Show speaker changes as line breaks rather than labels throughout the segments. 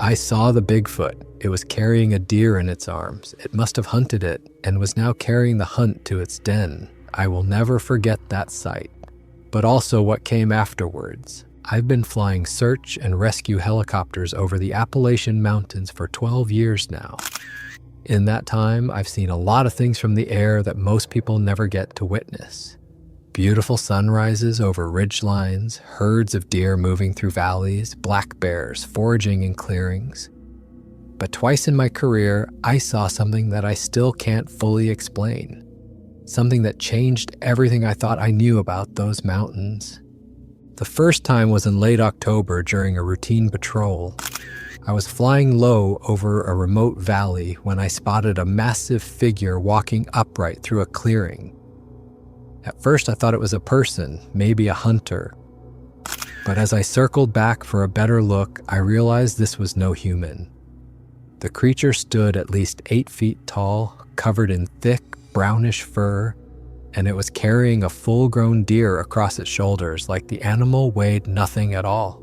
I saw the Bigfoot. It was carrying a deer in its arms. It must have hunted it and was now carrying the hunt to its den. I will never forget that sight. But also what came afterwards. I've been flying search and rescue helicopters over the Appalachian Mountains for 12 years now. In that time, I've seen a lot of things from the air that most people never get to witness. Beautiful sunrises over ridgelines, herds of deer moving through valleys, black bears foraging in clearings. But twice in my career, I saw something that I still can't fully explain. Something that changed everything I thought I knew about those mountains. The first time was in late October during a routine patrol. I was flying low over a remote valley when I spotted a massive figure walking upright through a clearing. At first I thought it was a person, maybe a hunter. But as I circled back for a better look, I realized this was no human. The creature stood at least 8 feet tall, covered in thick, brownish fur, and it was carrying a full-grown deer across its shoulders like the animal weighed nothing at all.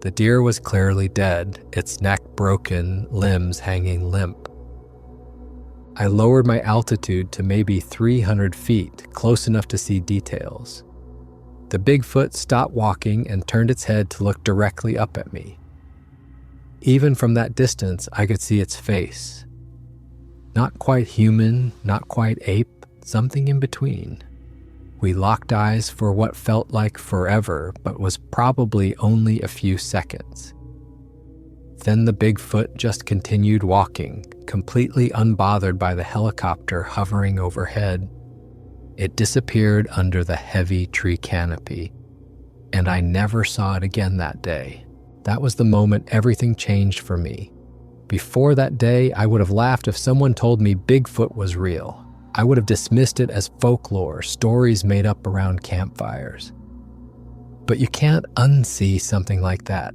The deer was clearly dead, its neck broken, limbs hanging limp. I lowered my altitude to maybe 300 feet, close enough to see details. The Bigfoot stopped walking and turned its head to look directly up at me. Even from that distance, I could see its face. Not quite human, not quite ape, something in between. We locked eyes for what felt like forever, but was probably only a few seconds. Then the Bigfoot just continued walking, completely unbothered by the helicopter hovering overhead. It disappeared under the heavy tree canopy, and I never saw it again that day. That was the moment everything changed for me. Before that day, I would have laughed if someone told me Bigfoot was real. I would have dismissed it as folklore, stories made up around campfires. But you can't unsee something like that.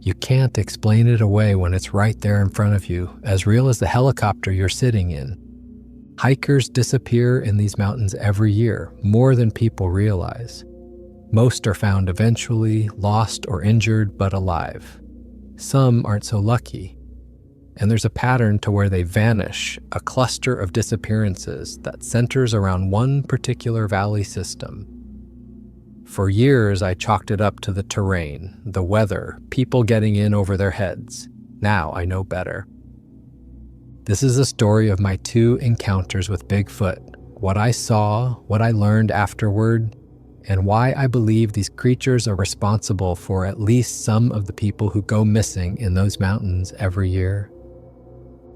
You can't explain it away when it's right there in front of you, as real as the helicopter you're sitting in. Hikers disappear in these mountains every year, more than people realize. Most are found eventually, lost or injured, but alive. Some aren't so lucky. And there's a pattern to where they vanish, a cluster of disappearances that centers around one particular valley system. For years, I chalked it up to the terrain, the weather, people getting in over their heads. Now I know better. This is a story of my 2 encounters with Bigfoot, what I saw, what I learned afterward, and why I believe these creatures are responsible for at least some of the people who go missing in those mountains every year.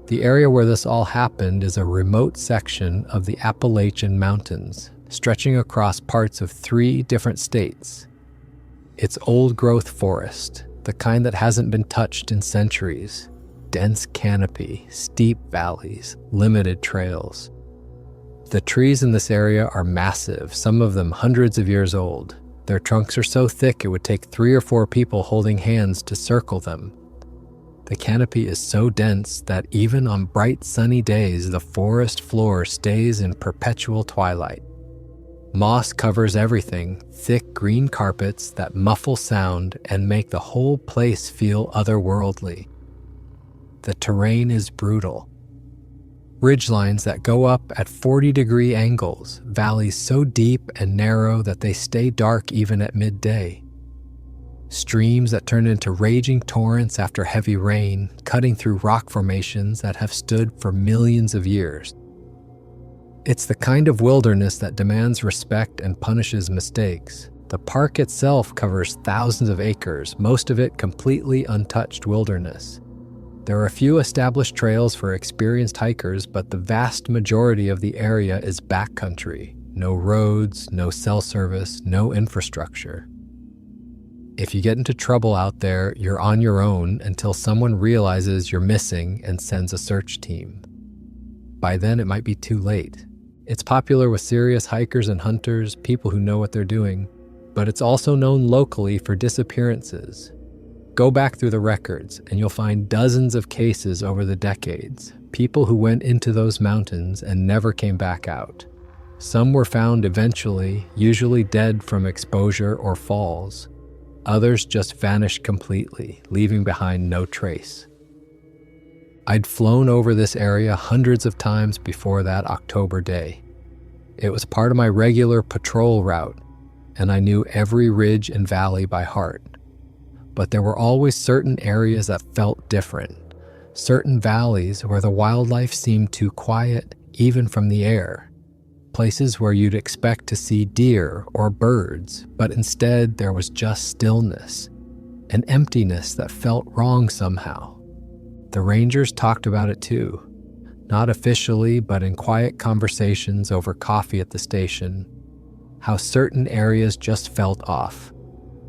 The area where this all happened is a remote section of the Appalachian Mountains, stretching across parts of 3 different states. It's old-growth forest, the kind that hasn't been touched in centuries. Dense canopy, steep valleys, limited trails. The trees in this area are massive, some of them hundreds of years old. Their trunks are so thick it would take 3 or 4 people holding hands to circle them. The canopy is so dense that even on bright sunny days, the forest floor stays in perpetual twilight. Moss covers everything, thick green carpets that muffle sound and make the whole place feel otherworldly. The terrain is brutal. Ridgelines that go up at 40-degree angles, valleys so deep and narrow that they stay dark even at midday. Streams that turn into raging torrents after heavy rain, cutting through rock formations that have stood for millions of years. It's the kind of wilderness that demands respect and punishes mistakes. The park itself covers thousands of acres, most of it completely untouched wilderness. There are a few established trails for experienced hikers, but the vast majority of the area is backcountry. No roads, no cell service, no infrastructure. If you get into trouble out there, you're on your own until someone realizes you're missing and sends a search team. By then, it might be too late. It's popular with serious hikers and hunters, people who know what they're doing, but it's also known locally for disappearances. Go back through the records, and you'll find dozens of cases over the decades, people who went into those mountains and never came back out. Some were found eventually, usually dead from exposure or falls. Others just vanished completely, leaving behind no trace. I'd flown over this area hundreds of times before that October day. It was part of my regular patrol route, and I knew every ridge and valley by heart. But there were always certain areas that felt different, certain valleys where the wildlife seemed too quiet, even from the air. Places where you'd expect to see deer or birds, but instead there was just stillness, an emptiness that felt wrong somehow. The rangers talked about it too, not officially, but in quiet conversations over coffee at the station, how certain areas just felt off,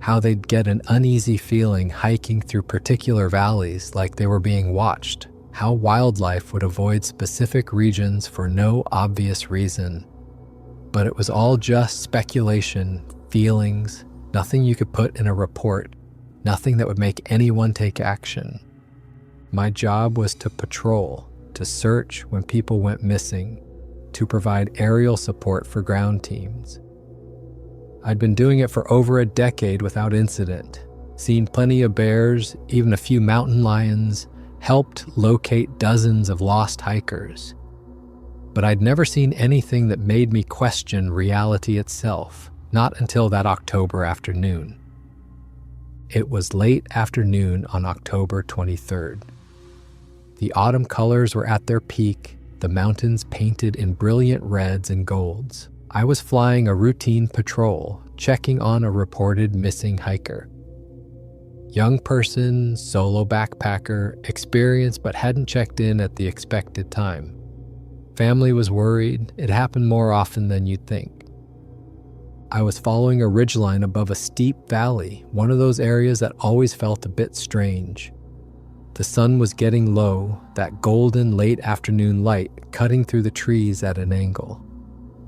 how they'd get an uneasy feeling hiking through particular valleys like they were being watched, how wildlife would avoid specific regions for no obvious reason. But it was all just speculation, feelings, nothing you could put in a report, nothing that would make anyone take action. My job was to patrol, to search when people went missing, to provide aerial support for ground teams. I'd been doing it for over a decade without incident, seen plenty of bears, even a few mountain lions, helped locate dozens of lost hikers. But I'd never seen anything that made me question reality itself, not until that October afternoon. It was late afternoon on October 23rd. The autumn colors were at their peak, the mountains painted in brilliant reds and golds. I was flying a routine patrol, checking on a reported missing hiker. Young person, solo backpacker, experienced but hadn't checked in at the expected time. Family was worried. It happened more often than you'd think. I was following a ridgeline above a steep valley, one of those areas that always felt a bit strange. The sun was getting low, that golden late afternoon light cutting through the trees at an angle.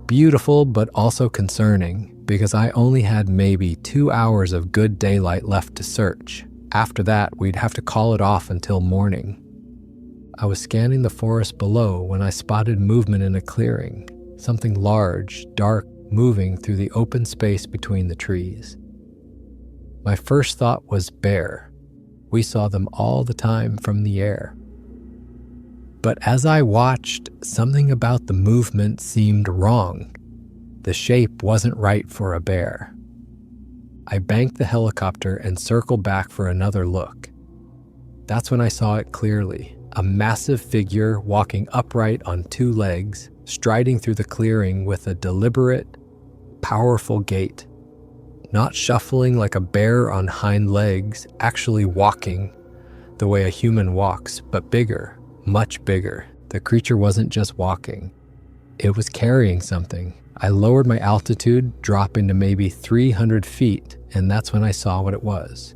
Beautiful, but also concerning, because I only had maybe 2 hours of good daylight left to search. After that, we'd have to call it off until morning. I was scanning the forest below when I spotted movement in a clearing, something large, dark, moving through the open space between the trees. My first thought was bear. We saw them all the time from the air. But as I watched, something about the movement seemed wrong. The shape wasn't right for a bear. I banked the helicopter and circled back for another look. That's when I saw it clearly, a massive figure walking upright on 2 legs, striding through the clearing with a deliberate, powerful gait. Not shuffling like a bear on hind legs, actually walking the way a human walks, but bigger, much bigger. The creature wasn't just walking. It was carrying something. I lowered my altitude, dropping to maybe 300 feet, and that's when I saw what it was.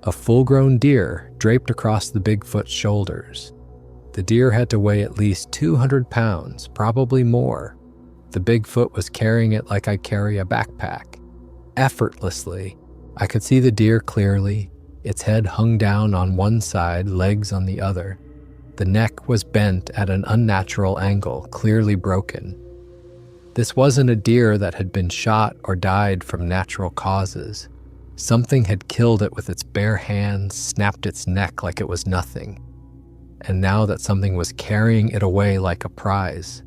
A full-grown deer draped across the Bigfoot's shoulders. The deer had to weigh at least 200 pounds, probably more. The Bigfoot was carrying it like I carry a backpack. Effortlessly, I could see the deer clearly. Its head hung down on one side, legs on the other. The neck was bent at an unnatural angle, clearly broken. This wasn't a deer that had been shot or died from natural causes. Something had killed it with its bare hands, snapped its neck like it was nothing. And now that something was carrying it away like a prize.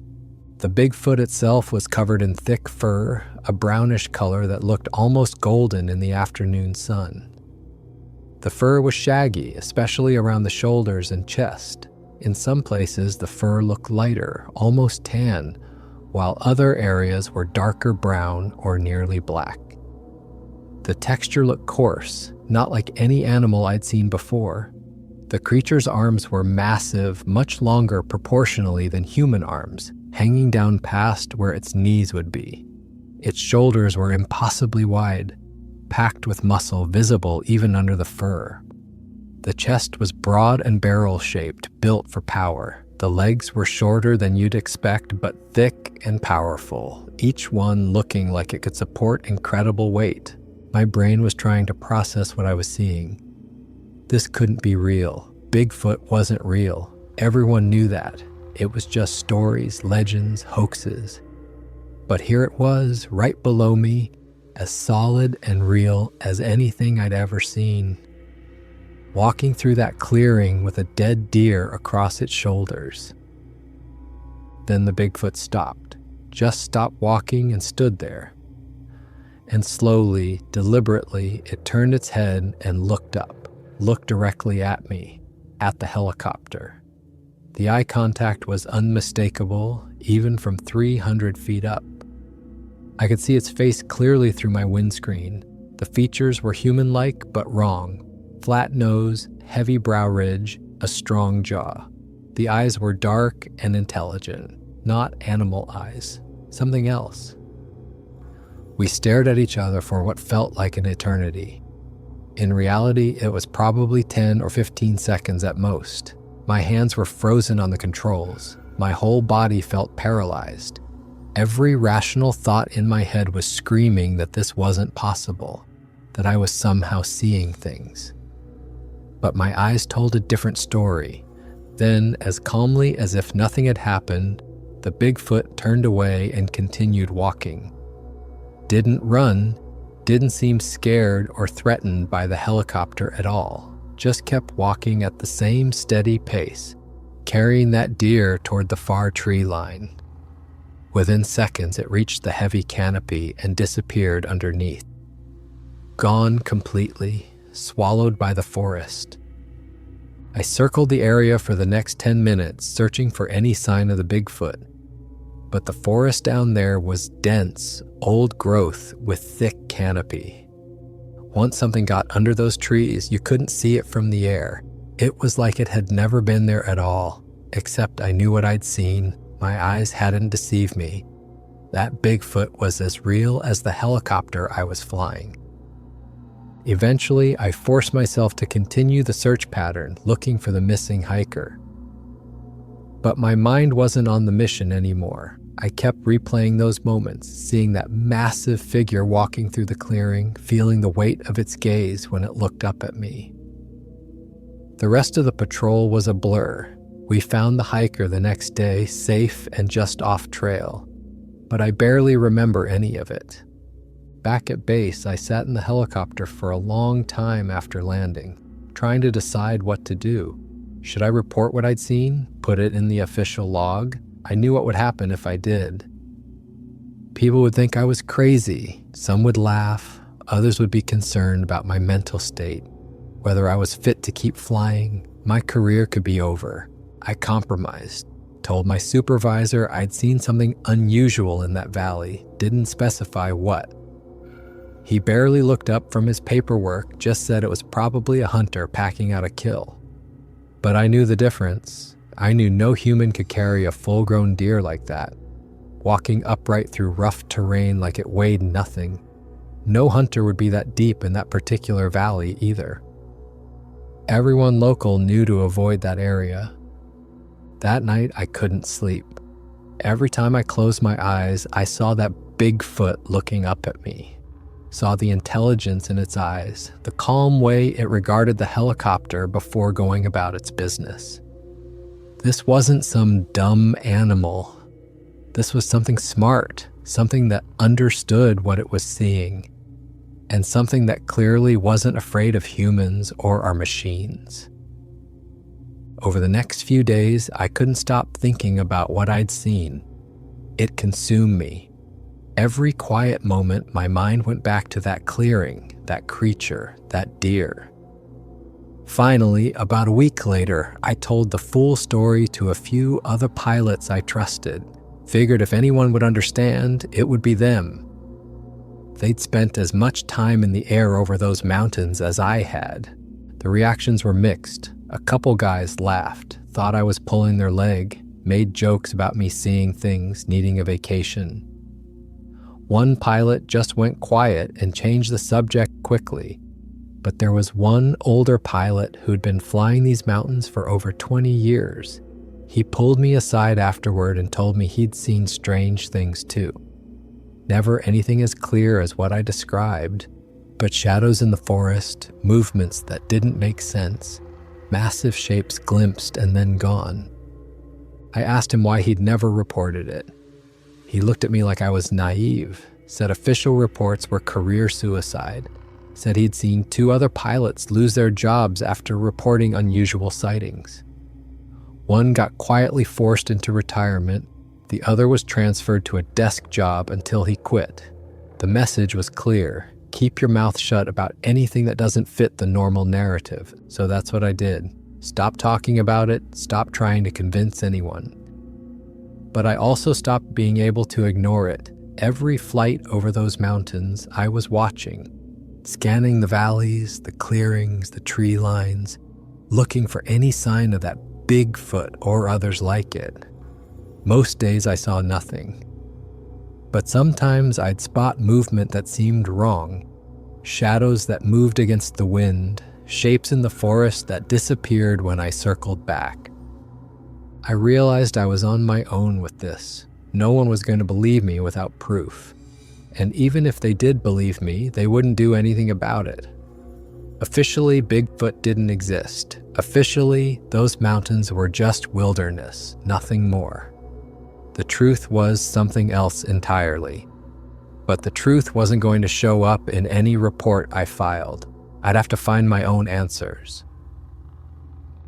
The Bigfoot itself was covered in thick fur, a brownish color that looked almost golden in the afternoon sun. The fur was shaggy, especially around the shoulders and chest. In some places, the fur looked lighter, almost tan, while other areas were darker brown or nearly black. The texture looked coarse, not like any animal I'd seen before. The creature's arms were massive, much longer proportionally than human arms, hanging down past where its knees would be. Its shoulders were impossibly wide, packed with muscle visible even under the fur. The chest was broad and barrel-shaped, built for power. The legs were shorter than you'd expect, but thick and powerful, each one looking like it could support incredible weight. My brain was trying to process what I was seeing. This couldn't be real. Bigfoot wasn't real. Everyone knew that. It was just stories, legends, hoaxes. But here it was, right below me, as solid and real as anything I'd ever seen. walking through that clearing with a dead deer across its shoulders. Then the Bigfoot stopped, just stopped walking and stood there. And slowly, deliberately, it turned its head and looked up, looked directly at me, at the helicopter. The eye contact was unmistakable, even from 300 feet up. I could see its face clearly through my windscreen. The features were human-like but wrong. Flat nose, heavy brow ridge, a strong jaw. The eyes were dark and intelligent, not animal eyes, something else. We stared at each other for what felt like an eternity. In reality, it was probably 10 or 15 seconds at most. My hands were frozen on the controls. My whole body felt paralyzed. Every rational thought in my head was screaming that this wasn't possible, that I was somehow seeing things. But my eyes told a different story. Then, as calmly as if nothing had happened, the Bigfoot turned away and continued walking. Didn't run, didn't seem scared or threatened by the helicopter at all, just kept walking at the same steady pace, carrying that deer toward the far tree line. Within seconds, it reached the heavy canopy and disappeared underneath. Gone completely, swallowed by the forest. I circled the area for the next 10 minutes, searching for any sign of the Bigfoot. But the forest down there was dense, old growth with thick canopy. Once something got under those trees, you couldn't see it from the air. It was like it had never been there at all, except I knew what I'd seen. My eyes hadn't deceived me. That Bigfoot was as real as the helicopter I was flying. Eventually, I forced myself to continue the search pattern, looking for the missing hiker. But my mind wasn't on the mission anymore. I kept replaying those moments, seeing that massive figure walking through the clearing, feeling the weight of its gaze when it looked up at me. The rest of the patrol was a blur. We found the hiker the next day, safe and just off trail, but I barely remember any of it. Back at base, I sat in the helicopter for a long time after landing, trying to decide what to do. Should I report what I'd seen, put it in the official log? I knew what would happen if I did. People would think I was crazy. Some would laugh. Others would be concerned about my mental state, whether I was fit to keep flying. My career could be over. I compromised, told my supervisor I'd seen something unusual in that valley, didn't specify what. He barely looked up from his paperwork, just said it was probably a hunter packing out a kill. But I knew the difference. I knew no human could carry a full-grown deer like that, walking upright through rough terrain like it weighed nothing. No hunter would be that deep in that particular valley either. Everyone local knew to avoid that area. That night, I couldn't sleep. Every time I closed my eyes, I saw that Bigfoot looking up at me. Saw the intelligence in its eyes, the calm way it regarded the helicopter before going about its business. This wasn't some dumb animal. This was something smart, something that understood what it was seeing, and something that clearly wasn't afraid of humans or our machines. Over the next few days, I couldn't stop thinking about what I'd seen. It consumed me. Every quiet moment, my mind went back to that clearing, that creature, that deer. Finally, about a week later, I told the full story to a few other pilots I trusted. Figured if anyone would understand, it would be them. They'd spent as much time in the air over those mountains as I had. The reactions were mixed. A couple guys laughed, thought I was pulling their leg, made jokes about me seeing things, needing a vacation. One pilot just went quiet and changed the subject quickly. But there was one older pilot who'd been flying these mountains for over 20 years. He pulled me aside afterward and told me he'd seen strange things too. Never anything as clear as what I described, but shadows in the forest, movements that didn't make sense, massive shapes glimpsed and then gone. I asked him why he'd never reported it. He looked at me like I was naive, said official reports were career suicide. said he'd seen 2 other pilots lose their jobs after reporting unusual sightings. One got quietly forced into retirement, the other was transferred to a desk job until he quit. The message was clear: keep your mouth shut about anything that doesn't fit the normal narrative. So that's what I did. Stop talking about it, stop trying to convince anyone. But I also stopped being able to ignore it. Every flight over those mountains, I was watching, scanning the valleys, the clearings, the tree lines, looking for any sign of that Bigfoot or others like it. Most days I saw nothing. But sometimes I'd spot movement that seemed wrong, shadows that moved against the wind, shapes in the forest that disappeared when I circled back. I realized I was on my own with this. No one was going to believe me without proof. And even if they did believe me, they wouldn't do anything about it. Officially, Bigfoot didn't exist. Officially, those mountains were just wilderness, nothing more. The truth was something else entirely. But the truth wasn't going to show up in any report I filed. I'd have to find my own answers.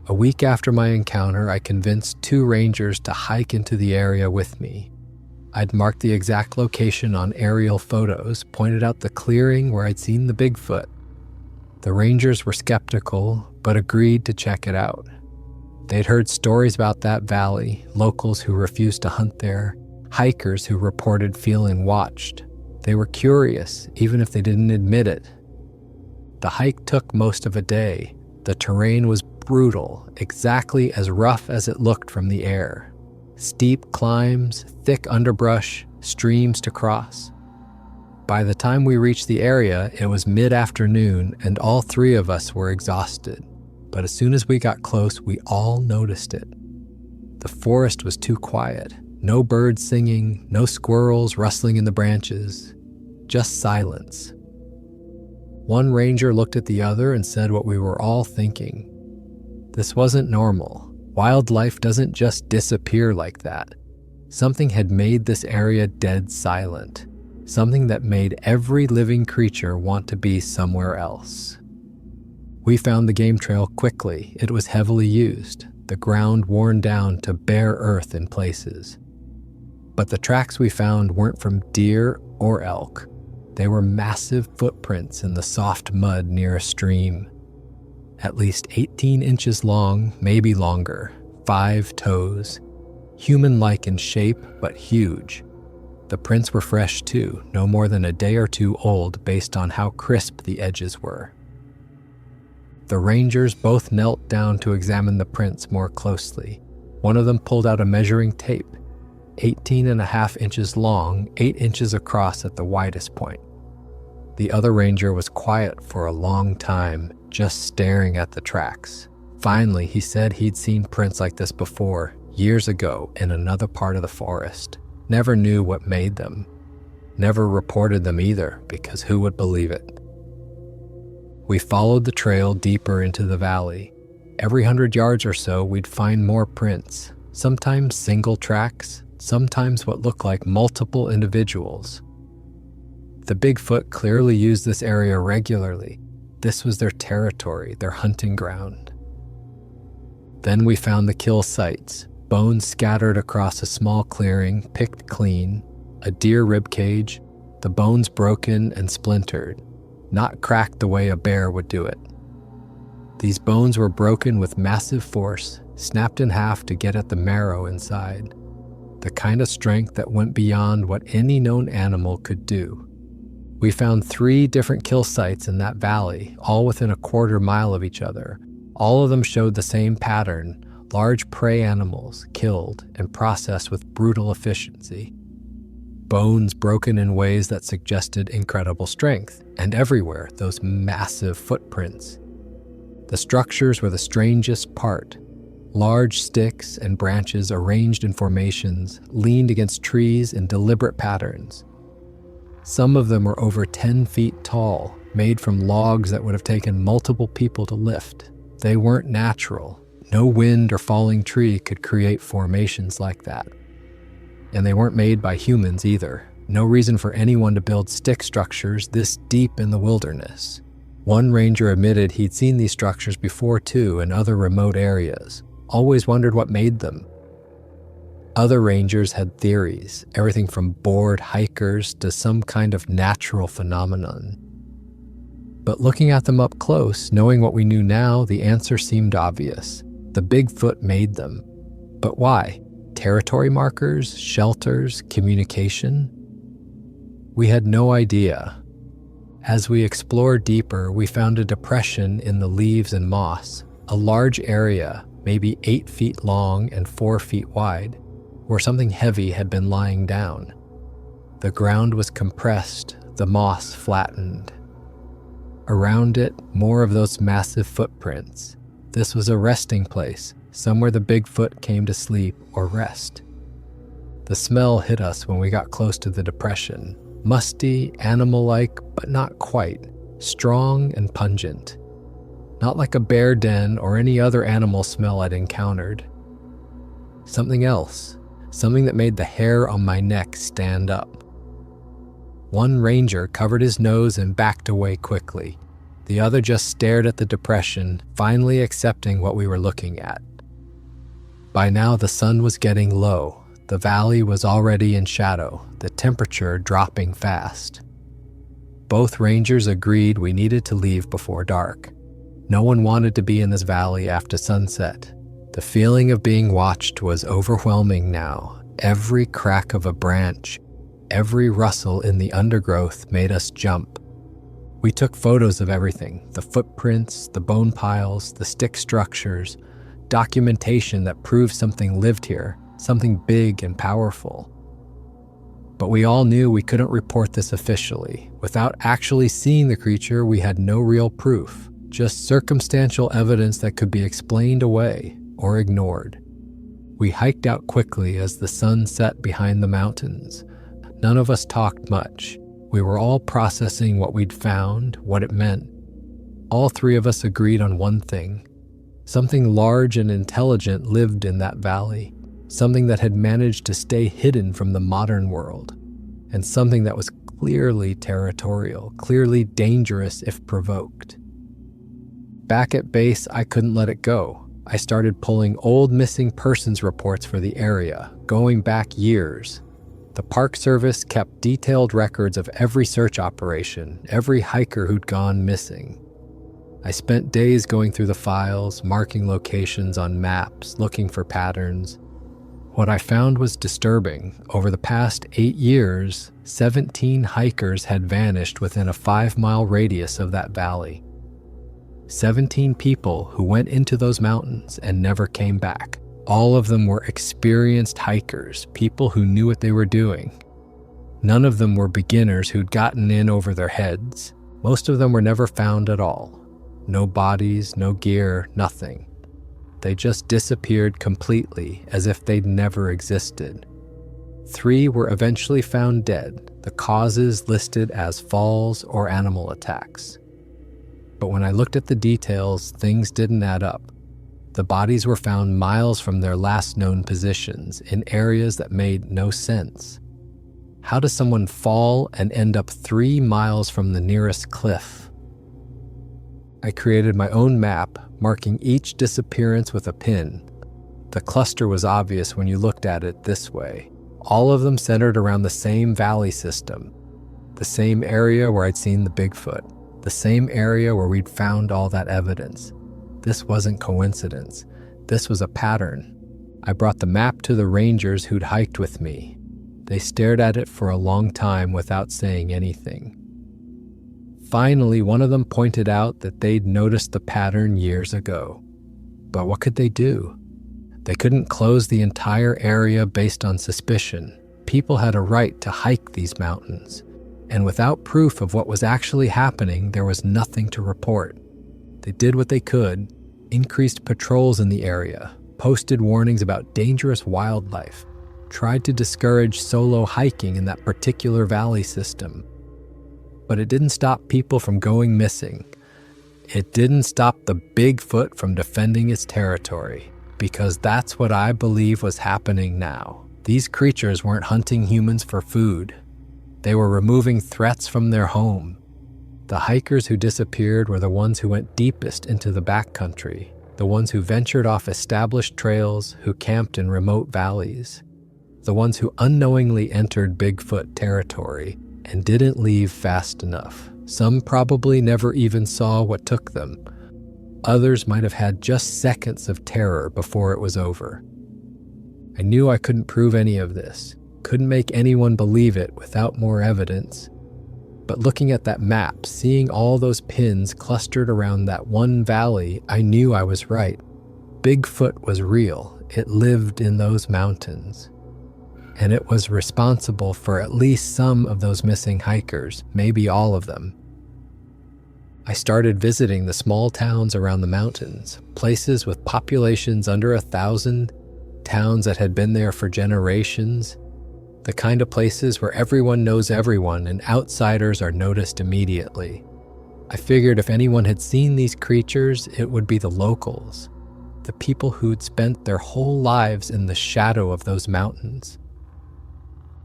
A week after my encounter, I convinced 2 rangers to hike into the area with me. I'd marked the exact location on aerial photos, pointed out the clearing where I'd seen the Bigfoot. The rangers were skeptical, but agreed to check it out. They'd heard stories about that valley, locals who refused to hunt there, hikers who reported feeling watched. They were curious, even if they didn't admit it. The hike took most of a day. The terrain was brutal, exactly as rough as it looked from the air. Steep climbs, thick underbrush, streams to cross. By the time we reached the area, it was mid-afternoon and all 3 of us were exhausted. But as soon as we got close, we all noticed it. The forest was too quiet. No birds singing, no squirrels rustling in the branches. Just silence. One ranger looked at the other and said what we were all thinking. This wasn't normal. Wildlife doesn't just disappear like that. Something had made this area dead silent. Something that made every living creature want to be somewhere else. We found the game trail quickly. It was heavily used, the ground worn down to bare earth in places. But the tracks we found weren't from deer or elk. They were massive footprints in the soft mud near a stream. At least 18 inches long, maybe longer, 5 toes. Human-like in shape, but huge. The prints were fresh too, no more than a day or 2 old based on how crisp the edges were. The rangers both knelt down to examine the prints more closely. One of them pulled out a measuring tape, 18.5 inches long, 8 inches across at the widest point. The other ranger was quiet for a long time, just staring at the tracks. Finally, he said he'd seen prints like this before, years ago, in another part of the forest. Never knew what made them. Never reported them either, because who would believe it? We followed the trail deeper into the valley. Every 100 yards or so, we'd find more prints, sometimes single tracks, sometimes what looked like multiple individuals. The Bigfoot clearly used this area regularly. This was their territory, their hunting ground. Then we found the kill sites, bones scattered across a small clearing, picked clean, a deer rib cage, the bones broken and splintered, not cracked the way a bear would do it. These bones were broken with massive force, snapped in half to get at the marrow inside, the kind of strength that went beyond what any known animal could do. We found 3 different kill sites in that valley, all within a quarter mile of each other. All of them showed the same pattern, large prey animals killed and processed with brutal efficiency. Bones broken in ways that suggested incredible strength, and everywhere, those massive footprints. The structures were the strangest part. Large sticks and branches arranged in formations, leaned against trees in deliberate patterns. Some of them were over 10 feet tall, made from logs that would have taken multiple people to lift. They weren't natural. No wind or falling tree could create formations like that. And they weren't made by humans either. No reason for anyone to build stick structures this deep in the wilderness. One ranger admitted he'd seen these structures before too in other remote areas, always wondered what made them. Other rangers had theories, everything from bored hikers to some kind of natural phenomenon. But looking at them up close, knowing what we knew now, the answer seemed obvious. The Bigfoot made them. But why? Territory markers, shelters, communication? We had no idea. As we explored deeper, we found a depression in the leaves and moss, a large area, maybe 8 feet long and 4 feet wide, where something heavy had been lying down. The ground was compressed, the moss flattened. Around it, more of those massive footprints. This was a resting place, somewhere the Bigfoot came to sleep or rest. The smell hit us when we got close to the depression. Musty, animal-like, but not quite. Strong and pungent. Not like a bear den or any other animal smell I'd encountered. Something else. Something that made the hair on my neck stand up. One ranger covered his nose and backed away quickly. The other just stared at the depression, finally accepting what we were looking at. By now the sun was getting low. The valley was already in shadow, the temperature dropping fast. Both rangers agreed we needed to leave before dark. No one wanted to be in this valley after sunset. The feeling of being watched was overwhelming now. Every crack of a branch, every rustle in the undergrowth made us jump. We took photos of everything, the footprints, the bone piles, the stick structures, documentation that proved something lived here, something big and powerful. But we all knew we couldn't report this officially. Without actually seeing the creature, we had no real proof, just circumstantial evidence that could be explained away or ignored. We hiked out quickly as the sun set behind the mountains. None of us talked much. We were all processing what we'd found, what it meant. All three of us agreed on one thing. Something large and intelligent lived in that valley. Something that had managed to stay hidden from the modern world. And something that was clearly territorial, clearly dangerous if provoked. Back at base, I couldn't let it go. I started pulling old missing persons reports for the area, going back years. The Park Service kept detailed records of every search operation, every hiker who'd gone missing. I spent days going through the files, marking locations on maps, looking for patterns. What I found was disturbing. Over the past 8 years, 17 hikers had vanished within a 5-mile radius of that valley. 17 people who went into those mountains and never came back. All of them were experienced hikers, people who knew what they were doing. None of them were beginners who'd gotten in over their heads. Most of them were never found at all. No bodies, no gear, nothing. They just disappeared completely, as if they'd never existed. 3 were eventually found dead, the causes listed as falls or animal attacks. But when I looked at the details, things didn't add up. The bodies were found miles from their last known positions, in areas that made no sense. How does someone fall and end up 3 miles from the nearest cliff? I created my own map, marking each disappearance with a pin. The cluster was obvious when you looked at it this way. All of them centered around the same valley system, the same area where I'd seen the Bigfoot. The same area where we'd found all that evidence. This wasn't coincidence. This was a pattern. I brought the map to the rangers who'd hiked with me. They stared at it for a long time without saying anything. Finally, one of them pointed out that they'd noticed the pattern years ago. But what could they do? They couldn't close the entire area based on suspicion. People had a right to hike these mountains. And without proof of what was actually happening, there was nothing to report. They did what they could, increased patrols in the area, posted warnings about dangerous wildlife, tried to discourage solo hiking in that particular valley system. But it didn't stop people from going missing. It didn't stop the Bigfoot from defending its territory, because that's what I believe was happening now. These creatures weren't hunting humans for food. They were removing threats from their home. The hikers who disappeared were the ones who went deepest into the backcountry, the ones who ventured off established trails, who camped in remote valleys, the ones who unknowingly entered Bigfoot territory and didn't leave fast enough. Some probably never even saw what took them. Others might have had just seconds of terror before it was over. I knew I couldn't prove any of this, couldn't make anyone believe it without more evidence. But looking at that map, seeing all those pins clustered around that one valley, I knew I was right. Bigfoot was real. It lived in those mountains. And it was responsible for at least some of those missing hikers, maybe all of them. I started visiting the small towns around the mountains, places with populations under 1,000, towns that had been there for generations, the kind of places where everyone knows everyone and outsiders are noticed immediately. I figured if anyone had seen these creatures, it would be the locals, the people who'd spent their whole lives in the shadow of those mountains.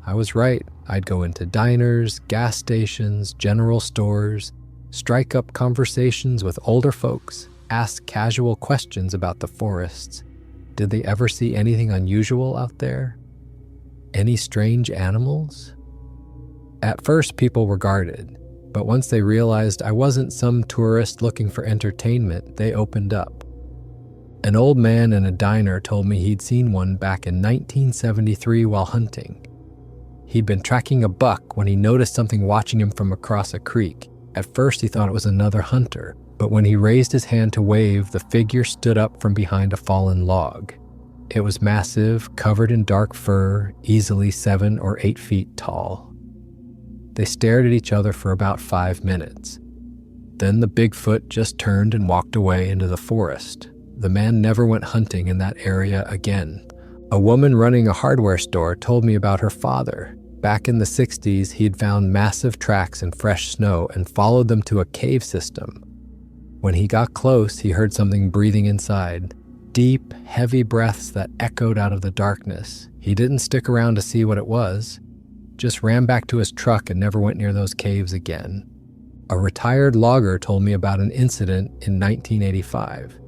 I was right. I'd go into diners, gas stations, general stores, strike up conversations with older folks, ask casual questions about the forests. Did they ever see anything unusual out there? Any strange animals? At first, people were guarded, but once they realized I wasn't some tourist looking for entertainment, they opened up. An old man in a diner told me he'd seen one back in 1973 while hunting. He'd been tracking a buck when he noticed something watching him from across a creek. At first, he thought it was another hunter, but when he raised his hand to wave, the figure stood up from behind a fallen log. It was massive, covered in dark fur, easily 7 or 8 feet tall. They stared at each other for about 5 minutes. Then the Bigfoot just turned and walked away into the forest. The man never went hunting in that area again. A woman running a hardware store told me about her father. Back in the 60s, he'd found massive tracks in fresh snow and followed them to a cave system. When he got close, he heard something breathing inside. Deep, heavy breaths that echoed out of the darkness. He didn't stick around to see what it was, just ran back to his truck and never went near those caves again. A retired logger told me about an incident in 1985.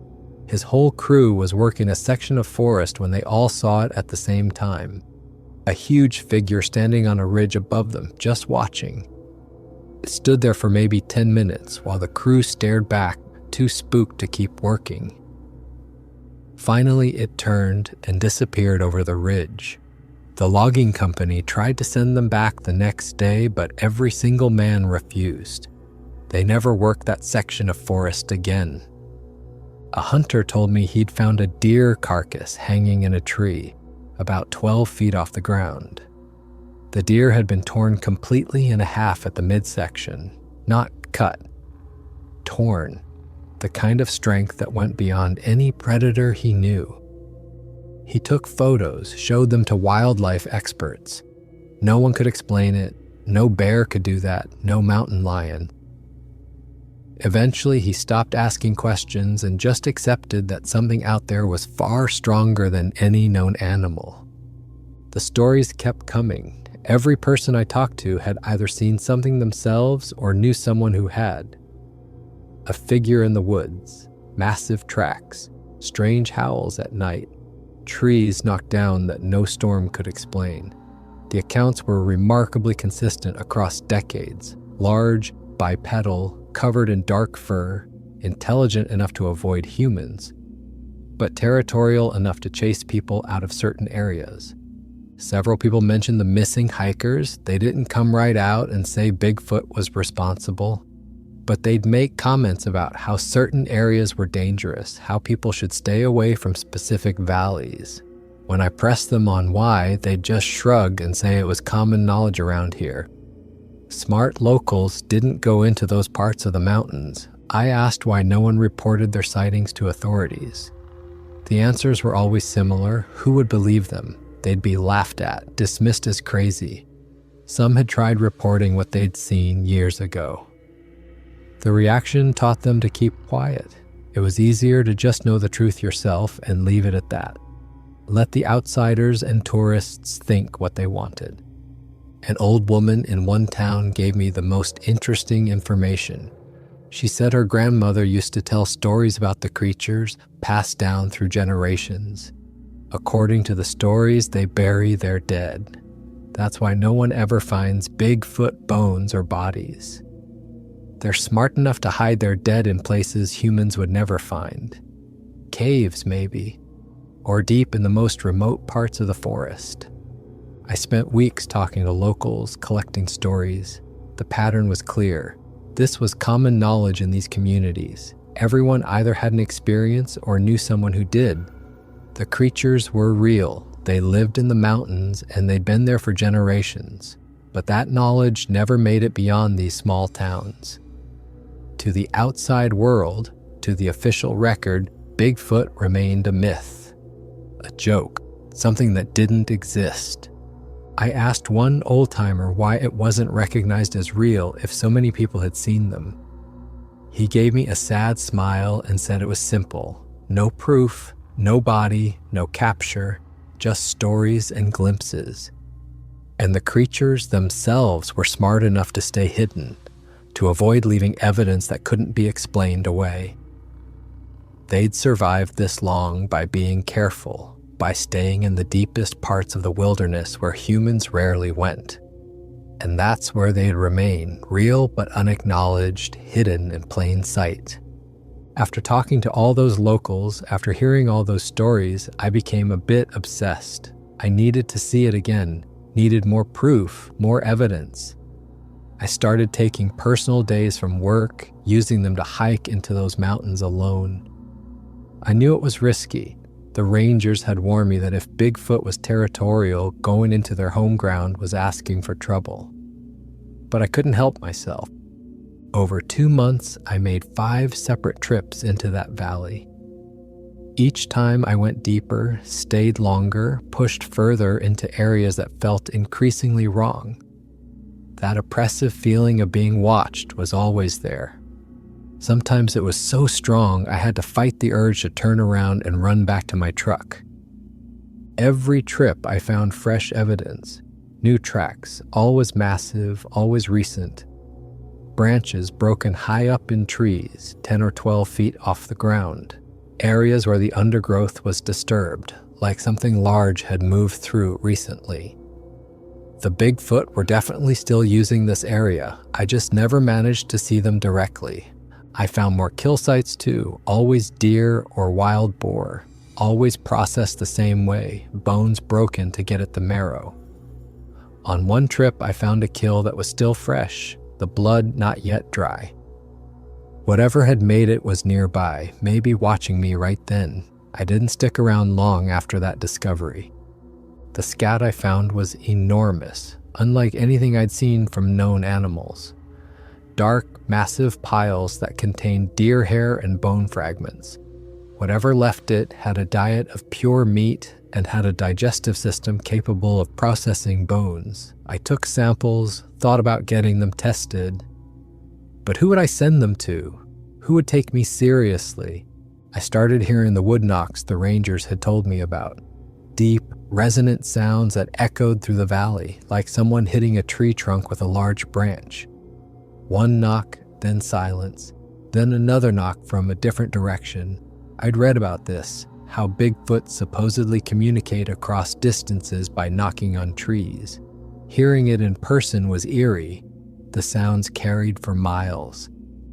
His whole crew was working a section of forest when they all saw it at the same time. A huge figure standing on a ridge above them, just watching. It stood there for maybe 10 minutes while the crew stared back, too spooked to keep working. Finally, it turned and disappeared over the ridge. The logging company tried to send them back the next day, but every single man refused. They never worked that section of forest again. A hunter told me he'd found a deer carcass hanging in a tree, about 12 feet off the ground. The deer had been torn completely in half at the midsection, not cut, torn, the kind of strength that went beyond any predator he knew. He took photos, showed them to wildlife experts. No one could explain it. No bear could do that. No mountain lion. Eventually, he stopped asking questions and just accepted that something out there was far stronger than any known animal. The stories kept coming. Every person I talked to had either seen something themselves or knew someone who had. A figure in the woods, massive tracks, strange howls at night, trees knocked down that no storm could explain. The accounts were remarkably consistent across decades. Large, bipedal, covered in dark fur, intelligent enough to avoid humans, but territorial enough to chase people out of certain areas. Several people mentioned the missing hikers. They didn't come right out and say Bigfoot was responsible, but they'd make comments about how certain areas were dangerous, how people should stay away from specific valleys. When I pressed them on why, they'd just shrug and say it was common knowledge around here. Smart locals didn't go into those parts of the mountains. I asked why no one reported their sightings to authorities. The answers were always similar. Who would believe them? They'd be laughed at, dismissed as crazy. Some had tried reporting what they'd seen years ago. The reaction taught them to keep quiet. It was easier to just know the truth yourself and leave it at that. Let the outsiders and tourists think what they wanted. An old woman in one town gave me the most interesting information. She said her grandmother used to tell stories about the creatures passed down through generations. According to the stories, they bury their dead. That's why no one ever finds Bigfoot bones or bodies. They're smart enough to hide their dead in places humans would never find. Caves, maybe, or deep in the most remote parts of the forest. I spent weeks talking to locals, collecting stories. The pattern was clear. This was common knowledge in these communities. Everyone either had an experience or knew someone who did. The creatures were real. They lived in the mountains and they'd been there for generations. But that knowledge never made it beyond these small towns. To the outside world, to the official record, Bigfoot remained a myth, a joke, something that didn't exist. I asked one old-timer why it wasn't recognized as real if so many people had seen them. He gave me a sad smile and said it was simple. No proof, no body, no capture, just stories and glimpses. And the creatures themselves were smart enough to stay hidden, to avoid leaving evidence that couldn't be explained away. They'd survived this long by being careful, by staying in the deepest parts of the wilderness where humans rarely went. And that's where they'd remain, real but unacknowledged, hidden in plain sight. After talking to all those locals, after hearing all those stories, I became a bit obsessed. I needed to see it again, needed more proof, more evidence. I started taking personal days from work, using them to hike into those mountains alone. I knew it was risky. The rangers had warned me that if Bigfoot was territorial, going into their home ground was asking for trouble. But I couldn't help myself. Over 2 months, I made 5 separate trips into that valley. Each time I went deeper, stayed longer, pushed further into areas that felt increasingly wrong. That oppressive feeling of being watched was always there. Sometimes it was so strong I had to fight the urge to turn around and run back to my truck. Every trip I found fresh evidence, new tracks, always massive, always recent. Branches broken high up in trees, 10 or 12 feet off the ground. Areas where the undergrowth was disturbed, like something large had moved through recently. The Bigfoot were definitely still using this area. I just never managed to see them directly. I found more kill sites too, always deer or wild boar, always processed the same way, bones broken to get at the marrow. On one trip, I found a kill that was still fresh, the blood not yet dry. Whatever had made it was nearby, maybe watching me right then. I didn't stick around long after that discovery. The scat I found was enormous, unlike anything I'd seen from known animals. Dark, massive piles that contained deer hair and bone fragments. Whatever left it had a diet of pure meat and had a digestive system capable of processing bones. I took samples, thought about getting them tested. But who would I send them to? Who would take me seriously? I started hearing the wood knocks the rangers had told me about. Deep, resonant sounds that echoed through the valley, like someone hitting a tree trunk with a large branch. One knock, then silence, then another knock from a different direction. I'd read about this, how Bigfoot supposedly communicate across distances by knocking on trees. Hearing it in person was eerie. The sounds carried for miles.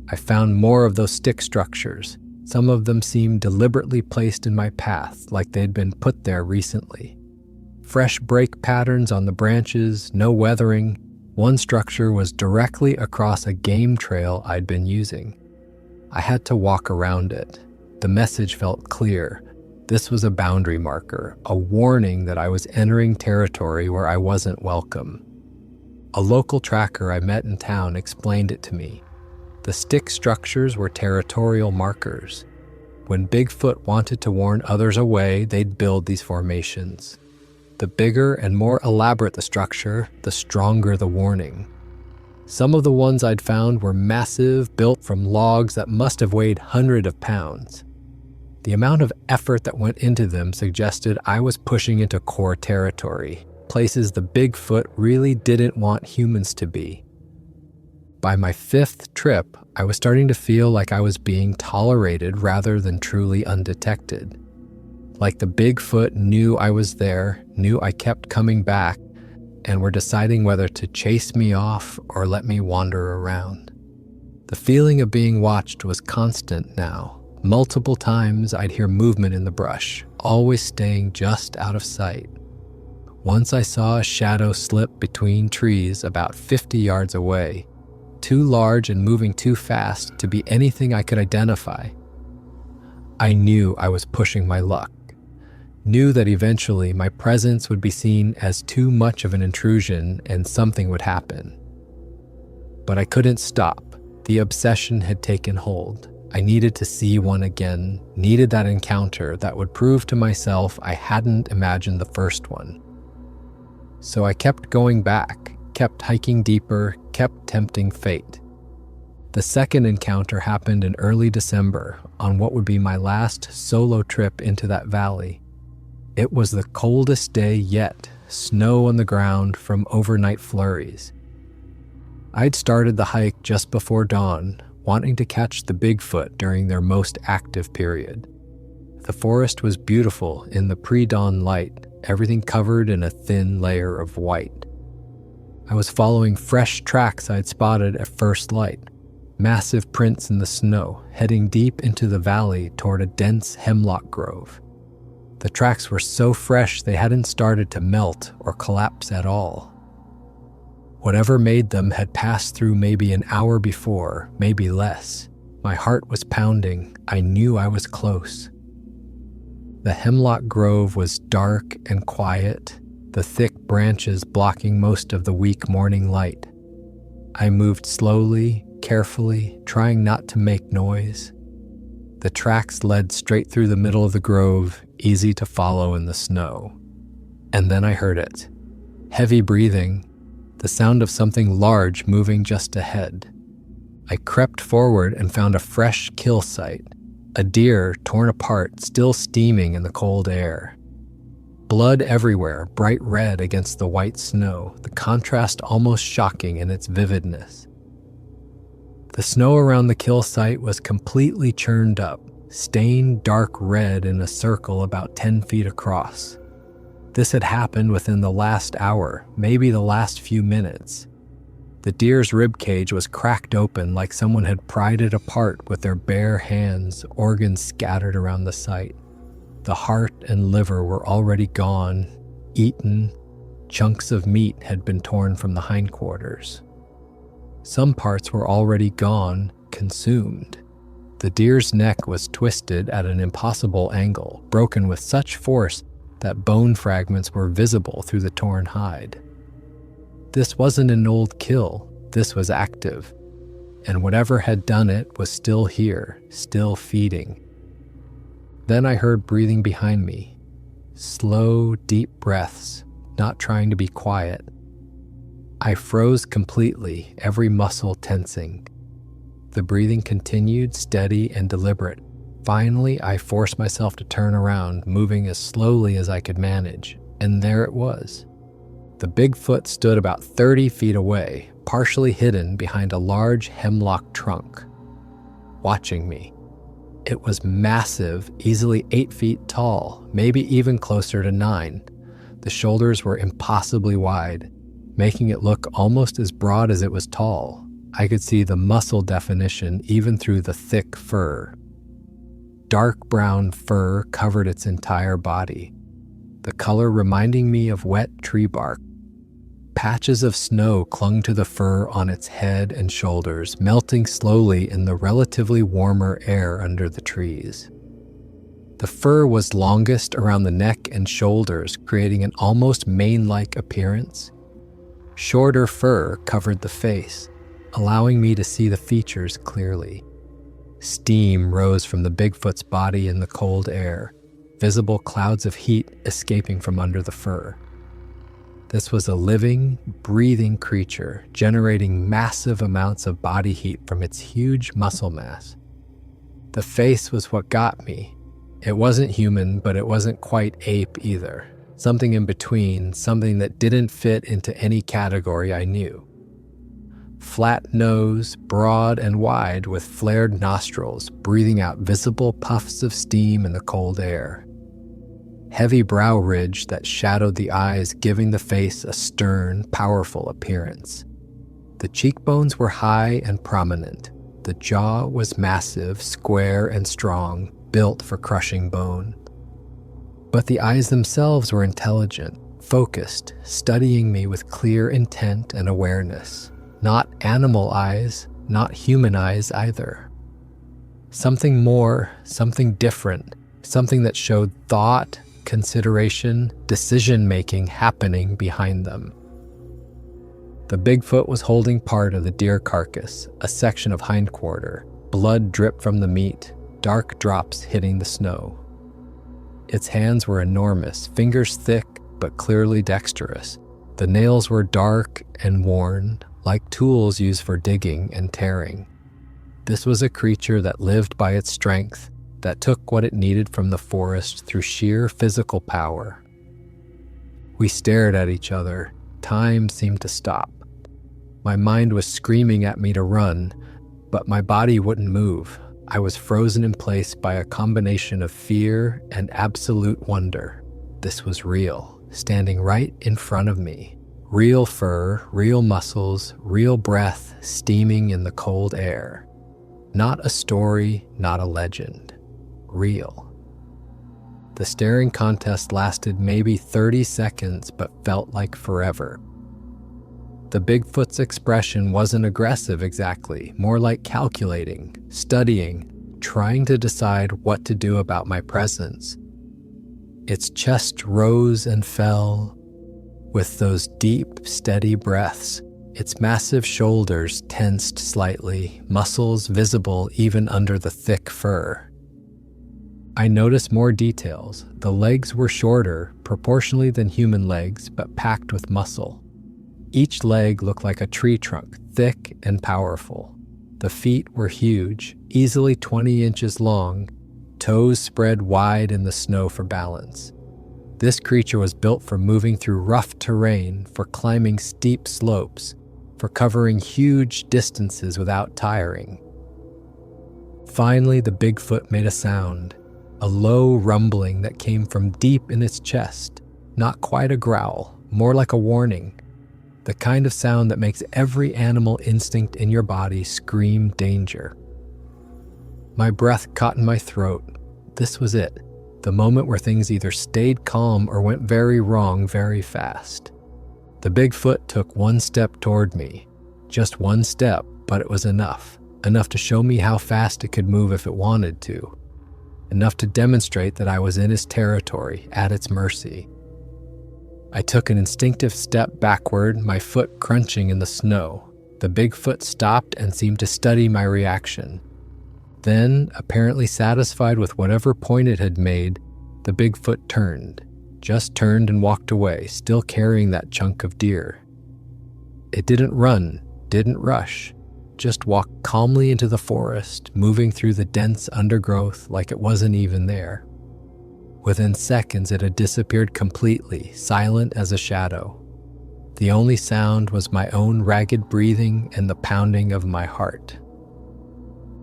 I found more of those stick structures. Some of them seemed deliberately placed in my path, like they'd been put there recently. Fresh break patterns on the branches, no weathering. One structure was directly across a game trail I'd been using. I had to walk around it. The message felt clear. This was a boundary marker, a warning that I was entering territory where I wasn't welcome. A local tracker I met in town explained it to me. The stick structures were territorial markers. When Bigfoot wanted to warn others away, they'd build these formations. The bigger and more elaborate the structure, the stronger the warning. Some of the ones I'd found were massive, built from logs that must have weighed hundreds of pounds. The amount of effort that went into them suggested I was pushing into core territory, places the Bigfoot really didn't want humans to be. By my 5th trip, I was starting to feel like I was being tolerated rather than truly undetected. Like the Bigfoot knew I was there, knew I kept coming back, and were deciding whether to chase me off or let me wander around. The feeling of being watched was constant now. Multiple times I'd hear movement in the brush, always staying just out of sight. Once I saw a shadow slip between trees about 50 yards away, too large and moving too fast to be anything I could identify. I knew I was pushing my luck. Knew that eventually my presence would be seen as too much of an intrusion and something would happen. But I couldn't stop. The obsession had taken hold. I needed to see one again, needed that encounter that would prove to myself I hadn't imagined the first one. So I kept going back, kept hiking deeper, kept tempting fate. The second encounter happened in early December on what would be my last solo trip into that valley. It was the coldest day yet, snow on the ground from overnight flurries. I'd started the hike just before dawn, wanting to catch the Bigfoot during their most active period. The forest was beautiful in the pre-dawn light, everything covered in a thin layer of white. I was following fresh tracks I'd spotted at first light, massive prints in the snow, heading deep into the valley toward a dense hemlock grove. The tracks were so fresh they hadn't started to melt or collapse at all. Whatever made them had passed through maybe an hour before, maybe less. My heart was pounding. I knew I was close. The hemlock grove was dark and quiet, the thick branches blocking most of the weak morning light. I moved slowly, carefully, trying not to make noise. The tracks led straight through the middle of the grove, easy to follow in the snow. And then I heard it. Heavy breathing, the sound of something large moving just ahead. I crept forward and found a fresh kill site, a deer torn apart, still steaming in the cold air. Blood everywhere, bright red against the white snow, the contrast almost shocking in its vividness. The snow around the kill site was completely churned up, stained dark red in a circle about 10 feet across. This had happened within the last hour, maybe the last few minutes. The deer's rib cage was cracked open like someone had pried it apart with their bare hands, organs scattered around the site. The heart and liver were already gone, eaten. Chunks of meat had been torn from the hindquarters. Some parts were already gone, consumed. The deer's neck was twisted at an impossible angle, broken with such force that bone fragments were visible through the torn hide. This wasn't an old kill, this was active, and whatever had done it was still here, still feeding. Then I heard breathing behind me, slow, deep breaths, not trying to be quiet. I froze completely, every muscle tensing. The breathing continued, steady and deliberate. Finally, I forced myself to turn around, moving as slowly as I could manage, and there it was. The Bigfoot stood about 30 feet away, partially hidden behind a large hemlock trunk, watching me. It was massive, easily 8 feet tall, maybe even closer to 9. The shoulders were impossibly wide, making it look almost as broad as it was tall. I could see the muscle definition even through the thick fur. Dark brown fur covered its entire body, the color reminding me of wet tree bark. Patches of snow clung to the fur on its head and shoulders, melting slowly in the relatively warmer air under the trees. The fur was longest around the neck and shoulders, creating an almost mane-like appearance. Shorter fur covered the face, allowing me to see the features clearly. Steam rose from the Bigfoot's body in the cold air, visible clouds of heat escaping from under the fur. This was a living, breathing creature, generating massive amounts of body heat from its huge muscle mass. The face was what got me. It wasn't human, but it wasn't quite ape either. something in between, something that didn't fit into any category I knew. Flat nose, broad and wide with flared nostrils, breathing out visible puffs of steam in the cold air. Heavy brow ridge that shadowed the eyes, giving the face a stern, powerful appearance. The cheekbones were high and prominent. The jaw was massive, square and strong, built for crushing bone. But the eyes themselves were intelligent, focused, studying me with clear intent and awareness. Not animal eyes, not human eyes either. Something more, something different, something that showed thought, consideration, decision-making happening behind them. The Bigfoot was holding part of the deer carcass, a section of hindquarter. Blood dripped from the meat, dark drops hitting the snow. Its hands were enormous, fingers thick but clearly dexterous. The nails were dark and worn, like tools used for digging and tearing. This was a creature that lived by its strength, that took what it needed from the forest through sheer physical power. We stared at each other. Time seemed to stop. My mind was screaming at me to run, but my body wouldn't move. I was frozen in place by a combination of fear and absolute wonder. This was real, standing right in front of me. Real fur, real muscles, real breath steaming in the cold air. Not a story, not a legend. Real. The staring contest lasted maybe 30 seconds but felt like forever. The Bigfoot's expression wasn't aggressive exactly, more like calculating, studying, trying to decide what to do about my presence. Its chest rose and fell with those deep, steady breaths. Its massive shoulders tensed slightly, muscles visible even under the thick fur. I noticed more details. The legs were shorter, proportionally than human legs, but packed with muscle. Each leg looked like a tree trunk, thick and powerful. The feet were huge, easily 20 inches long, toes spread wide in the snow for balance. This creature was built for moving through rough terrain, for climbing steep slopes, for covering huge distances without tiring. Finally, the Bigfoot made a sound, a low rumbling that came from deep in its chest, not quite a growl, more like a warning, the kind of sound that makes every animal instinct in your body scream danger. My breath caught in my throat. This was it. The moment where things either stayed calm or went very wrong very fast. The Bigfoot took one step toward me. Just one step, but it was enough. Enough to show me how fast it could move if it wanted to. Enough to demonstrate that I was in its territory, at its mercy. I took an instinctive step backward, my foot crunching in the snow. The Bigfoot stopped and seemed to study my reaction. Then, apparently satisfied with whatever point it had made, the Bigfoot turned. Just turned and walked away, still carrying that chunk of deer. It didn't run, didn't rush, just walked calmly into the forest, moving through the dense undergrowth like it wasn't even there. Within seconds, it had disappeared completely, silent as a shadow. The only sound was my own ragged breathing and the pounding of my heart.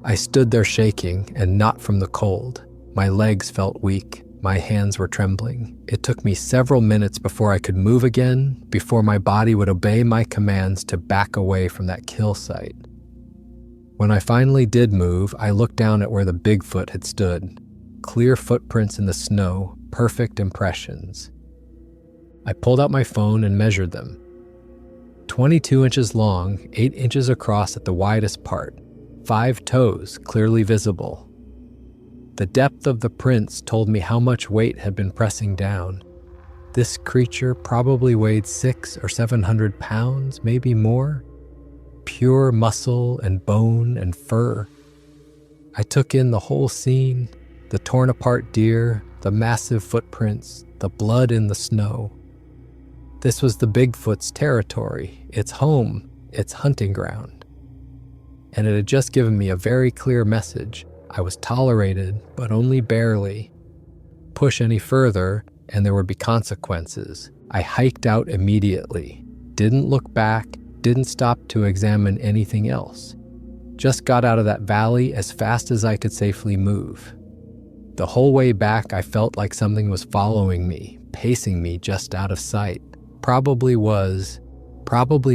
I stood there shaking, and not from the cold. My legs felt weak. My hands were trembling. It took me several minutes before I could move again, before my body would obey my commands to back away from that kill site. When I finally did move, I looked down at where the Bigfoot had stood. Clear footprints in the snow, perfect impressions. I pulled out my phone and measured them. 22 inches long, 8 inches across at the widest part. 5 toes, clearly visible. The depth of the prints told me how much weight had been pressing down. This creature probably weighed 600 or 700 pounds, maybe more. Pure muscle and bone and fur. I took in the whole scene, the torn apart deer, the massive footprints, the blood in the snow. This was the Bigfoot's territory, its home, its hunting ground. And it had just given me a very clear message. I was tolerated, but only barely. Push any further, and there would be consequences. I hiked out immediately, didn't look back, didn't stop to examine anything else. Just got out of that valley as fast as I could safely move. The whole way back, I felt like something was following me, pacing me just out of sight. Probably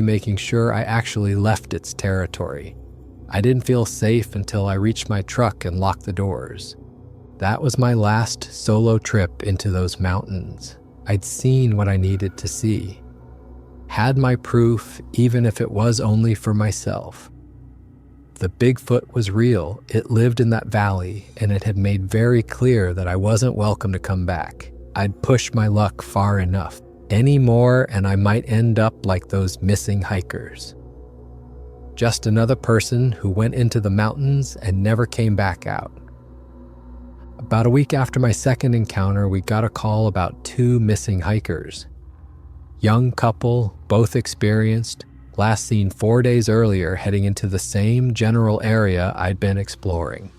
making sure I actually left its territory. I didn't feel safe until I reached my truck and locked the doors. That was my last solo trip into those mountains. I'd seen what I needed to see. Had my proof, even if it was only for myself. The Bigfoot was real. It lived in that valley, and it had made very clear that I wasn't welcome to come back. I'd pushed my luck far enough. Any more, and I might end up like those missing hikers. Just another person who went into the mountains and never came back out. About a week after my second encounter, we got a call about 2 missing hikers. Young couple, both experienced, last seen 4 days earlier heading into the same general area I'd been exploring.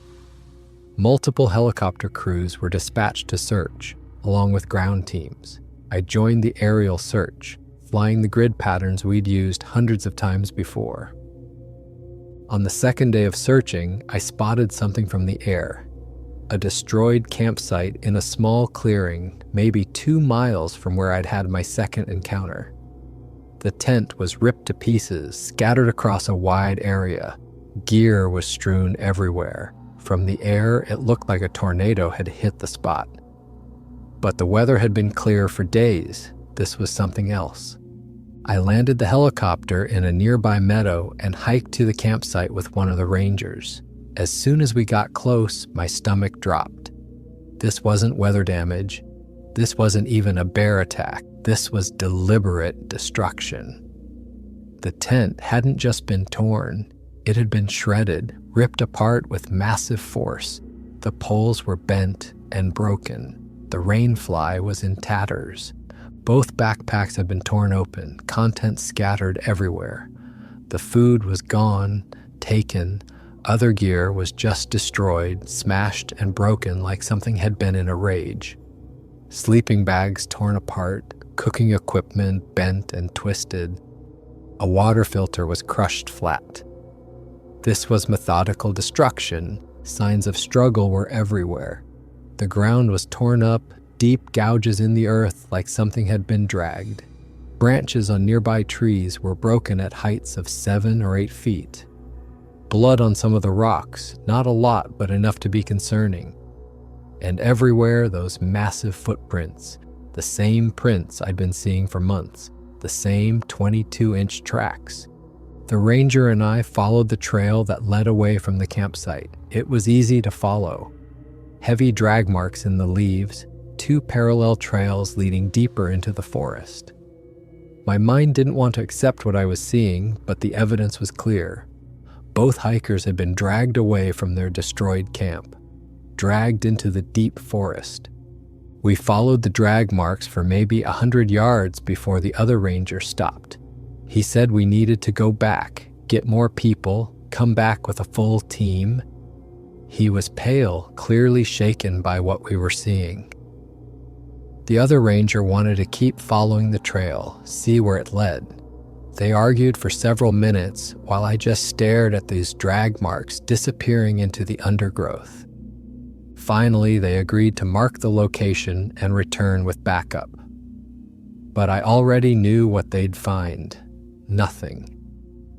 Multiple helicopter crews were dispatched to search, along with ground teams. I joined the aerial search, flying the grid patterns we'd used hundreds of times before. On the second day of searching, I spotted something from the air. A destroyed campsite in a small clearing, maybe 2 miles from where I'd had my second encounter. The tent was ripped to pieces, scattered across a wide area. Gear was strewn everywhere. From the air, it looked like a tornado had hit the spot. But the weather had been clear for days. This was something else. I landed the helicopter in a nearby meadow and hiked to the campsite with one of the rangers. As soon as we got close, my stomach dropped. This wasn't weather damage. This wasn't even a bear attack. This was deliberate destruction. The tent hadn't just been torn. It had been shredded, ripped apart with massive force. The poles were bent and broken. The rainfly was in tatters. Both backpacks had been torn open, contents scattered everywhere. The food was gone, taken. Other gear was just destroyed, smashed and broken like something had been in a rage. Sleeping bags torn apart, cooking equipment bent and twisted. A water filter was crushed flat. This was methodical destruction. Signs of struggle were everywhere. The ground was torn up, deep gouges in the earth like something had been dragged. Branches on nearby trees were broken at heights of 7 or 8 feet. Blood on some of the rocks, not a lot, but enough to be concerning. And everywhere, those massive footprints, the same prints I'd been seeing for months, the same 22-inch tracks. The ranger and I followed the trail that led away from the campsite. It was easy to follow. Heavy drag marks in the leaves, 2 parallel trails leading deeper into the forest. My mind didn't want to accept what I was seeing, but the evidence was clear. Both hikers had been dragged away from their destroyed camp, dragged into the deep forest. We followed the drag marks for maybe 100 yards before the other ranger stopped. He said we needed to go back, get more people, come back with a full team. He was pale, clearly shaken by what we were seeing. The other ranger wanted to keep following the trail, see where it led. They argued for several minutes while I just stared at these drag marks disappearing into the undergrowth. Finally, they agreed to mark the location and return with backup. But I already knew what they'd find. Nothing.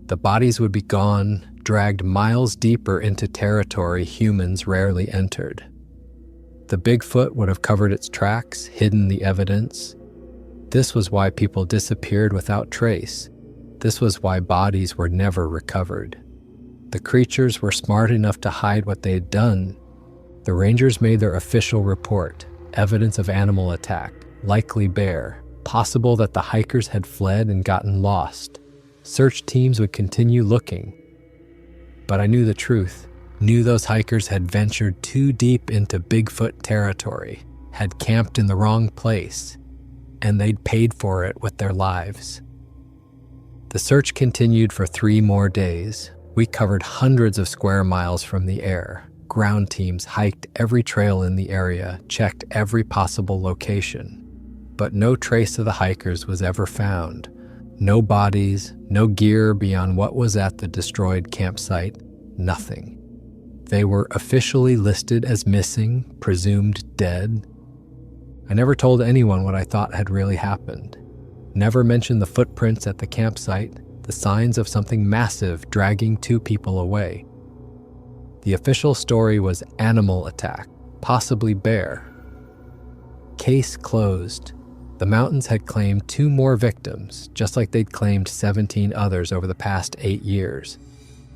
The bodies would be gone, dragged miles deeper into territory humans rarely entered. The Bigfoot would have covered its tracks, hidden the evidence. This was why people disappeared without trace. This was why bodies were never recovered. The creatures were smart enough to hide what they had done. The rangers made their official report, evidence of animal attack, likely bear, possible that the hikers had fled and gotten lost. Search teams would continue looking. But I knew the truth, knew those hikers had ventured too deep into Bigfoot territory, had camped in the wrong place, and they'd paid for it with their lives. The search continued for 3 more days. We covered hundreds of square miles from the air. Ground teams hiked every trail in the area, checked every possible location. but no trace of the hikers was ever found. No bodies, no gear beyond what was at the destroyed campsite, nothing. They were officially listed as missing, presumed dead. I never told anyone what I thought had really happened. Never mentioned the footprints at the campsite, the signs of something massive dragging 2 people away. The official story was animal attack, possibly bear. Case closed. The mountains had claimed 2 more victims, just like they'd claimed 17 others over the past 8 years.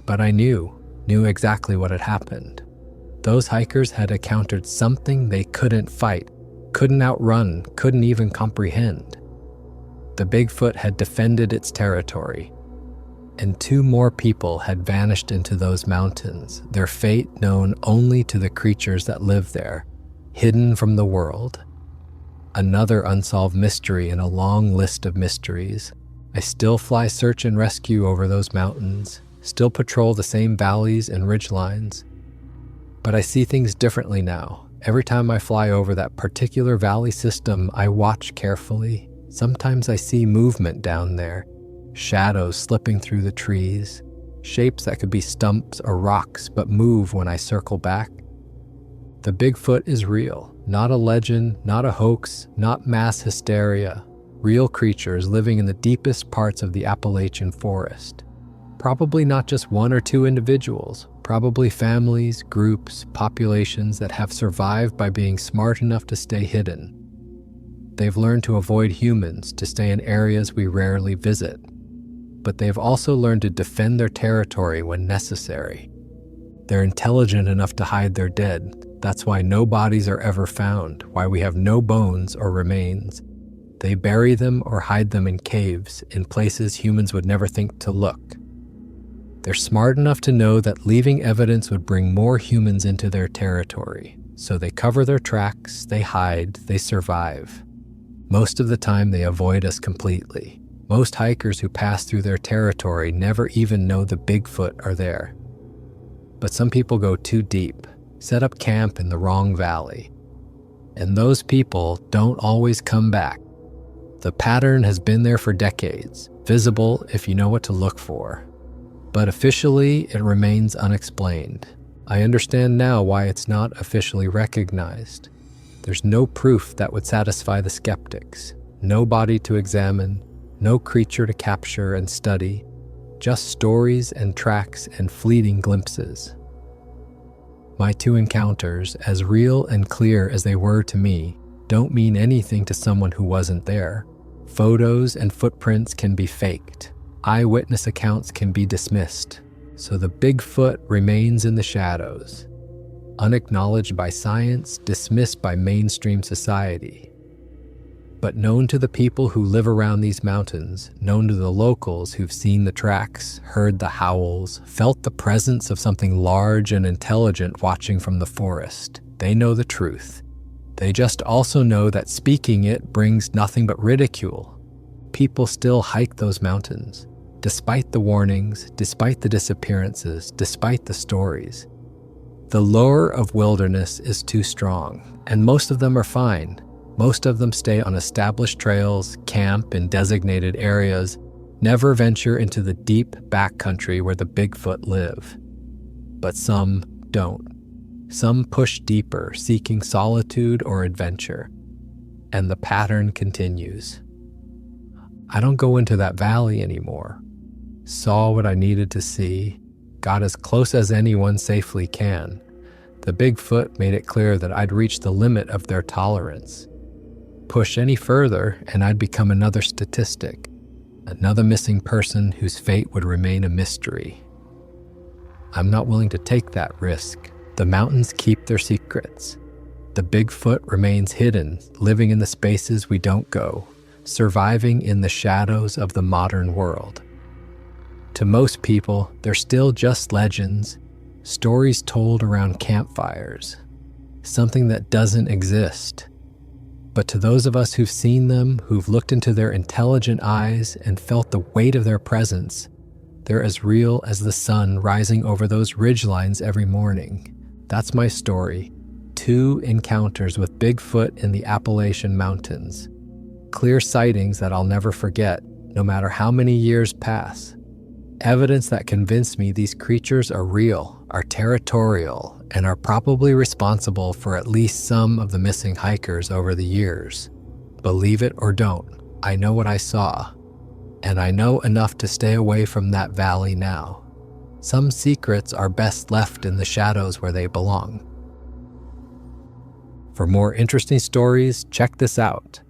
But I knew exactly what had happened. Those hikers had encountered something they couldn't fight, couldn't outrun, couldn't even comprehend. The Bigfoot had defended its territory, and 2 more people had vanished into those mountains, their fate known only to the creatures that live there, hidden from the world. Another unsolved mystery in a long list of mysteries. I still fly search and rescue over those mountains, still patrol the same valleys and ridgelines. But I see things differently now. Every time I fly over that particular valley system, I watch carefully. Sometimes I see movement down there, shadows slipping through the trees, shapes that could be stumps or rocks but move when I circle back. The Bigfoot is real, not a legend, not a hoax, not mass hysteria. Real creatures living in the deepest parts of the Appalachian forest. Probably not just 1 or 2 individuals, probably families, groups, populations that have survived by being smart enough to stay hidden. They've learned to avoid humans, to stay in areas we rarely visit. But they've also learned to defend their territory when necessary. They're intelligent enough to hide their dead. That's why no bodies are ever found, why we have no bones or remains. They bury them or hide them in caves, in places humans would never think to look. They're smart enough to know that leaving evidence would bring more humans into their territory, so they cover their tracks, they hide, they survive. Most of the time they avoid us completely. Most hikers who pass through their territory never even know the Bigfoot are there. But some people go too deep, set up camp in the wrong valley. And those people don't always come back. The pattern has been there for decades, visible if you know what to look for. But officially, it remains unexplained. I understand now why it's not officially recognized. There's no proof that would satisfy the skeptics, no body to examine, no creature to capture and study, just stories and tracks and fleeting glimpses. My 2 encounters, as real and clear as they were to me, don't mean anything to someone who wasn't there. Photos and footprints can be faked. Eyewitness accounts can be dismissed. So the Bigfoot remains in the shadows, unacknowledged by science, dismissed by mainstream society. But known to the people who live around these mountains, known to the locals who've seen the tracks, heard the howls, felt the presence of something large and intelligent watching from the forest. They know the truth. They just also know that speaking it brings nothing but ridicule. People still hike those mountains, despite the warnings, despite the disappearances, despite the stories. The lure of wilderness is too strong, and most of them are fine. Most of them stay on established trails, camp in designated areas, never venture into the deep backcountry where the Bigfoot live. But some don't. Some push deeper, seeking solitude or adventure. And the pattern continues. I don't go into that valley anymore. Saw what I needed to see, got as close as anyone safely can. The Bigfoot made it clear that I'd reached the limit of their tolerance. Push any further and I'd become another statistic, another missing person whose fate would remain a mystery. I'm not willing to take that risk. The mountains keep their secrets. The Bigfoot remains hidden, living in the spaces we don't go, surviving in the shadows of the modern world. To most people, they're still just legends, stories told around campfires, something that doesn't exist. But to those of us who've seen them, who've looked into their intelligent eyes and felt the weight of their presence, they're as real as the sun rising over those ridgelines every morning. That's my story. 2 encounters with Bigfoot in the Appalachian Mountains. Clear sightings that I'll never forget, no matter how many years pass. Evidence that convinced me these creatures are real, are territorial, and are probably responsible for at least some of the missing hikers over the years. Believe it or don't, I know what I saw, and I know enough to stay away from that valley now. Some secrets are best left in the shadows where they belong. For more interesting stories, check this out.